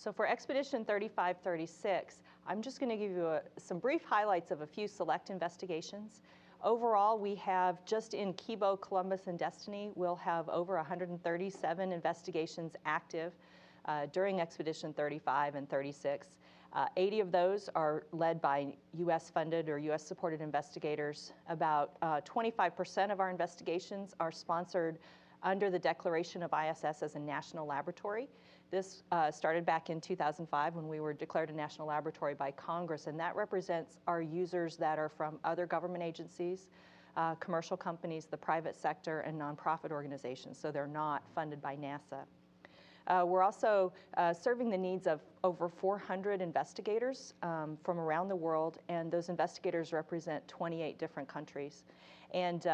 So for Expedition 3536, I'm just going to give you some brief highlights of a few select investigations. Overall, we have just in Kibo, Columbus, and Destiny, we'll have over 137 investigations active during Expedition 35 and 36. 80 of those are led by US-funded or US-supported investigators. About 25% of our investigations are sponsored under the declaration of ISS as a national laboratory. This started back in 2005 when we were declared a national laboratory by Congress, and that represents our users that are from other government agencies, commercial companies, the private sector, and nonprofit organizations, so they're not funded by NASA. We're also serving the needs of over 400 investigators from around the world, and those investigators represent 28 different countries. And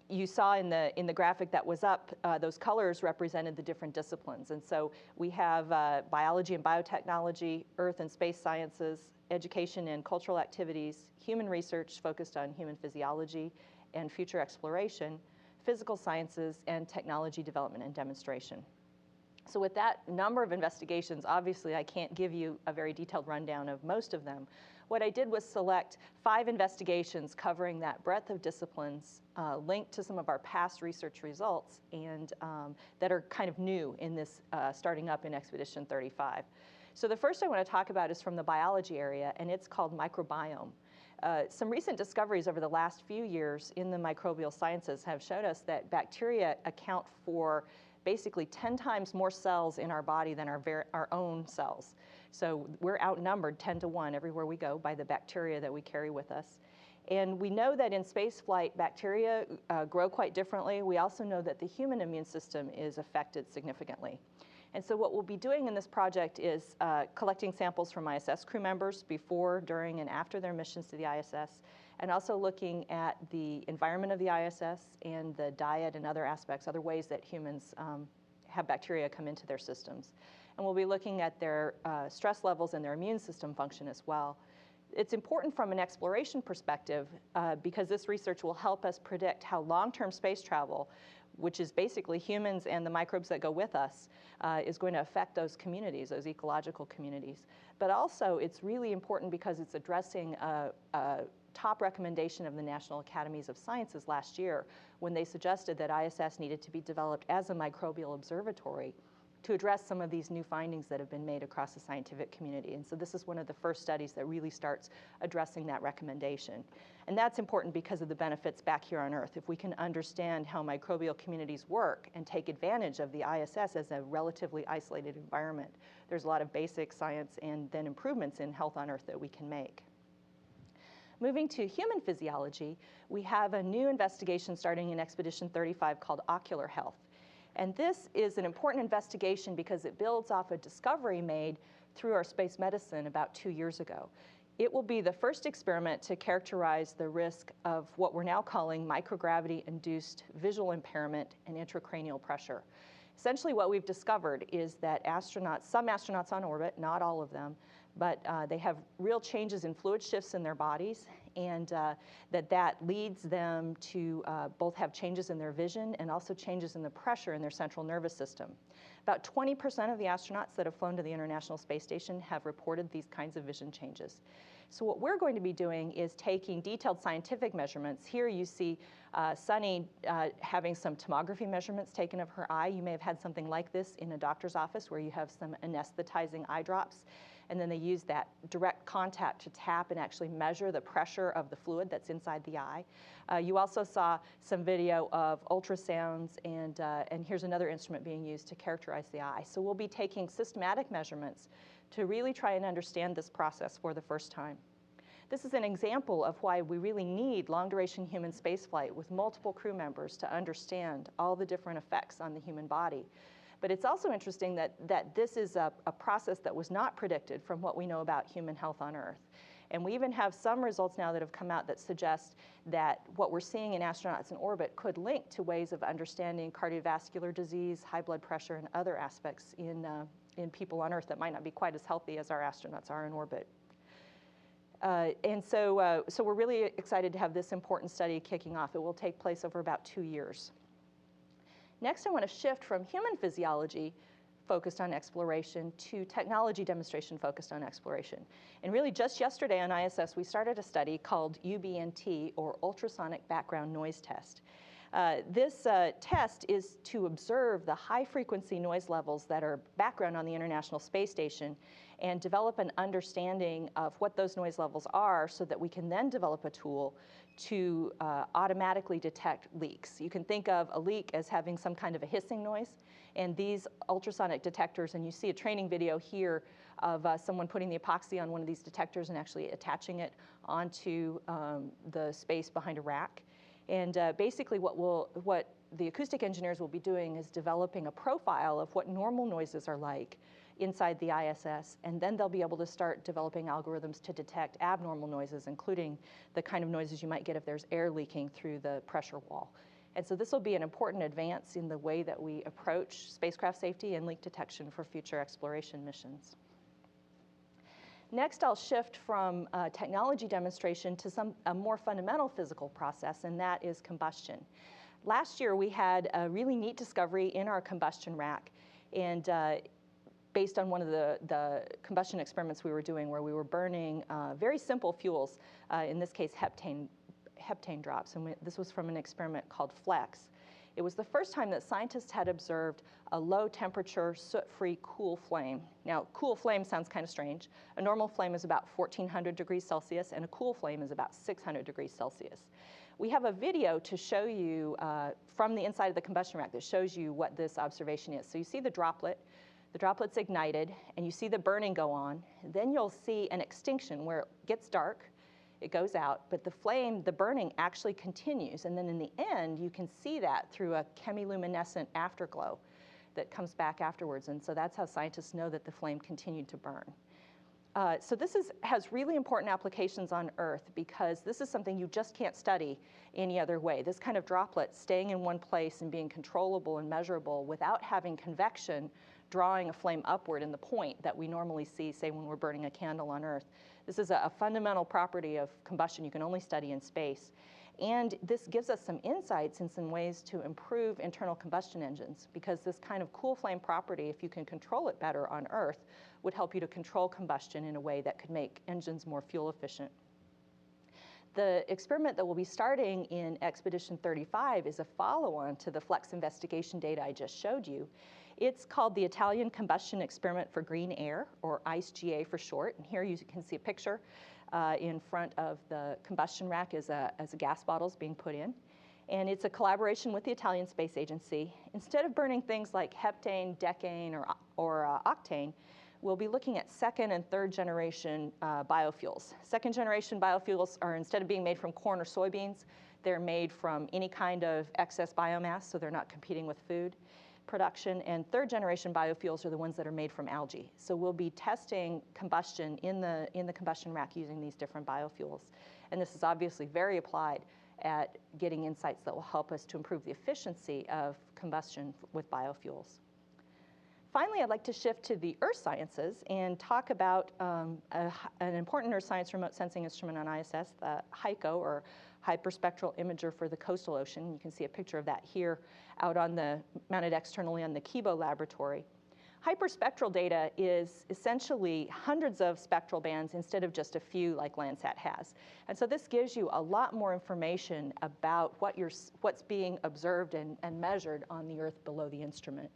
you saw in the graphic that was up, those colors represented the different disciplines. And so we have biology and biotechnology, earth and space sciences, education and cultural activities, human research focused on human physiology and future exploration, physical sciences, and technology development and demonstration. So with that number of investigations, obviously I can't give you a very detailed rundown of most of them. What I did was select 5 investigations covering that breadth of disciplines linked to some of our past research results and that are kind of new in this starting up in Expedition 35. So the first I want to talk about is from the biology area, and it's called microbiome. Some recent discoveries over the last few years in the microbial sciences have showed us that bacteria account for basically 10 times more cells in our body than our own cells. So we're outnumbered 10 to 1 everywhere we go by the bacteria that we carry with us. And we know that in spaceflight, bacteria grow quite differently. We also know that the human immune system is affected significantly. And so what we'll be doing in this project is collecting samples from ISS crew members before, during, and after their missions to the ISS, and also looking at the environment of the ISS and the diet and other aspects, other ways that humans have bacteria come into their systems. And we'll be looking at their stress levels and their immune system function as well. It's important from an exploration perspective because this research will help us predict how long-term space travel, which is basically humans and the microbes that go with us, is going to affect those communities, those ecological communities. But also, it's really important because it's addressing a top recommendation of the National Academies of Sciences last year when they suggested that ISS needed to be developed as a microbial observatory to address some of these new findings that have been made across the scientific community. And so this is one of the first studies that really starts addressing that recommendation. And that's important because of the benefits back here on Earth. If we can understand how microbial communities work and take advantage of the ISS as a relatively isolated environment, there's a lot of basic science and then improvements in health on Earth that we can make. Moving to human physiology, we have a new investigation starting in Expedition 35 called Ocular Health. And this is an important investigation because it builds off a discovery made through our space medicine about 2 years ago. It will be the first experiment to characterize the risk of what we're now calling microgravity-induced visual impairment and intracranial pressure. Essentially what we've discovered is that some astronauts on orbit, not all of them, but they have real changes in fluid shifts in their bodies, and that leads them to both have changes in their vision and also changes in the pressure in their central nervous system. About 20% of the astronauts that have flown to the International Space Station have reported these kinds of vision changes. So what we're going to be doing is taking detailed scientific measurements. Here you see Sunny having some tomography measurements taken of her eye. You may have had something like this in a doctor's office where you have some anesthetizing eye drops, and then they use that direct contact to tap and actually measure the pressure of the fluid that's inside the eye. You also saw some video of ultrasounds, and here's another instrument being used to characterize the eye. So we'll be taking systematic measurements to really try and understand this process for the first time. This is an example of why we really need long-duration human spaceflight with multiple crew members to understand all the different effects on the human body. But it's also interesting that this is a process that was not predicted from what we know about human health on Earth. And we even have some results now that have come out that suggest that what we're seeing in astronauts in orbit could link to ways of understanding cardiovascular disease, high blood pressure, and other aspects in people on Earth that might not be quite as healthy as our astronauts are in orbit. So we're really excited to have this important study kicking off. It will take place over about 2 years. Next, I want to shift from human physiology focused on exploration to technology demonstration focused on exploration. And really just yesterday on ISS, we started a study called UBNT, or Ultrasonic Background Noise Test. This test is to observe the high-frequency noise levels that are background on the International Space Station and develop an understanding of what those noise levels are so that we can then develop a tool to automatically detect leaks. You can think of a leak as having some kind of a hissing noise, and these ultrasonic detectors, and you see a training video here of someone putting the epoxy on one of these detectors and actually attaching it onto the space behind a rack. And basically what the acoustic engineers will be doing is developing a profile of what normal noises are like inside the ISS, and then they'll be able to start developing algorithms to detect abnormal noises, including the kind of noises you might get if there's air leaking through the pressure wall. And so this will be an important advance in the way that we approach spacecraft safety and leak detection for future exploration missions. Next, I'll shift from technology demonstration to a more fundamental physical process, and that is combustion. Last year, we had a really neat discovery in our combustion rack, and based on one of the combustion experiments we were doing, where we were burning very simple fuels, in this case, heptane drops, and this was from an experiment called FLEX. It was the first time that scientists had observed a low-temperature, soot-free, cool flame. Now, cool flame sounds kind of strange. A normal flame is about 1,400 degrees Celsius, and a cool flame is about 600 degrees Celsius. We have a video to show you from the inside of the combustion rack that shows you what this observation is. So you see the droplet's ignited, and you see the burning go on. Then you'll see an extinction where it gets dark, it goes out, but the burning actually continues. And then in the end, you can see that through a chemiluminescent afterglow that comes back afterwards. And so that's how scientists know that the flame continued to burn. So this has really important applications on Earth, because this is something you just can't study any other way. This kind of droplet staying in one place and being controllable and measurable without having convection drawing a flame upward in the point that we normally see, say, when we're burning a candle on Earth. This is a fundamental property of combustion you can only study in space. And this gives us some insights in some ways to improve internal combustion engines, because this kind of cool flame property, if you can control it better on Earth, would help you to control combustion in a way that could make engines more fuel efficient. The experiment that we'll be starting in Expedition 35 is a follow-on to the FLEX investigation data I just showed you. It's called the Italian Combustion Experiment for Green Air, or ICEGA for short. And here you can see a picture in front of the combustion rack as a gas bottle's being put in. And it's a collaboration with the Italian Space Agency. Instead of burning things like heptane, decane, or octane, we'll be looking at second and third generation biofuels. Second generation biofuels are, instead of being made from corn or soybeans, they're made from any kind of excess biomass, so they're not competing with food production. And third generation biofuels are the ones that are made from algae. So we'll be testing combustion in the combustion rack using these different biofuels. And this is obviously very applied at getting insights that will help us to improve the efficiency of combustion with biofuels. Finally, I'd like to shift to the earth sciences and talk about an important earth science remote sensing instrument on ISS, the HICO, or Hyperspectral Imager for the Coastal Ocean. You can see a picture of that here mounted externally on the Kibo laboratory. Hyperspectral data is essentially hundreds of spectral bands instead of just a few like Landsat has. And so this gives you a lot more information about what's being observed and measured on the Earth below the instrument.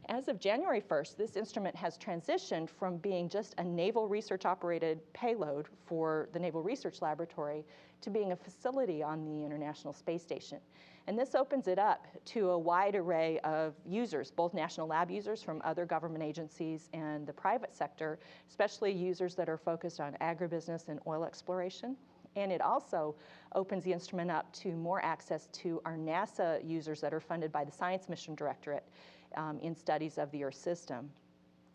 As of January 1st, this instrument has transitioned from being just a naval research-operated payload for the Naval Research Laboratory to being a facility on the International Space Station. And this opens it up to a wide array of users, both national lab users from other government agencies and the private sector, especially users that are focused on agribusiness and oil exploration. And it also opens the instrument up to more access to our NASA users that are funded by the Science Mission Directorate in studies of the Earth system.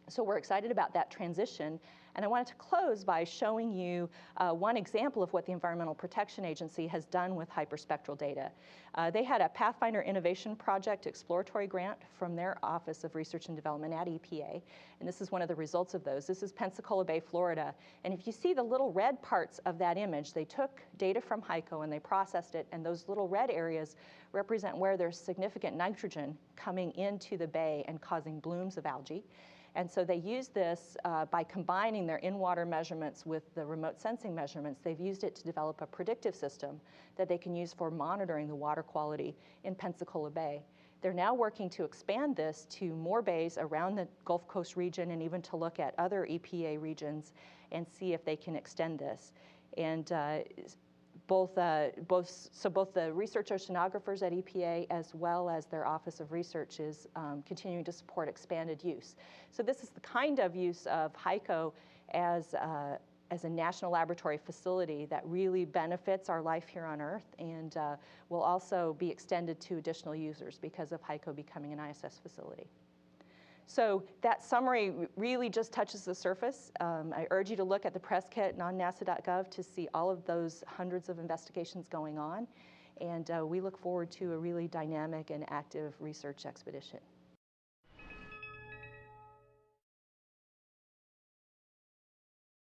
So we're excited about that transition. And I wanted to close by showing you one example of what the Environmental Protection Agency has done with hyperspectral data. They had a Pathfinder Innovation Project exploratory grant from their Office of Research and Development at EPA. And this is one of the results of those. This is Pensacola Bay, Florida. And if you see the little red parts of that image, they took data from HYCO and they processed it. And those little red areas represent where there's significant nitrogen coming into the bay and causing blooms of algae. And so they use this by combining their in-water measurements with the remote sensing measurements. They've used it to develop a predictive system that they can use for monitoring the water quality in Pensacola Bay. They're now working to expand this to more bays around the Gulf Coast region and even to look at other EPA regions and see if they can extend this. And both the research oceanographers at EPA as well as their Office of Research is continuing to support expanded use. So this is the kind of use of HYCO as a national laboratory facility that really benefits our life here on Earth and will also be extended to additional users because of HYCO becoming an ISS facility. So that summary really just touches the surface. I urge you to look at the press kit on nasa.gov to see all of those hundreds of investigations going on. And we look forward to a really dynamic and active research expedition.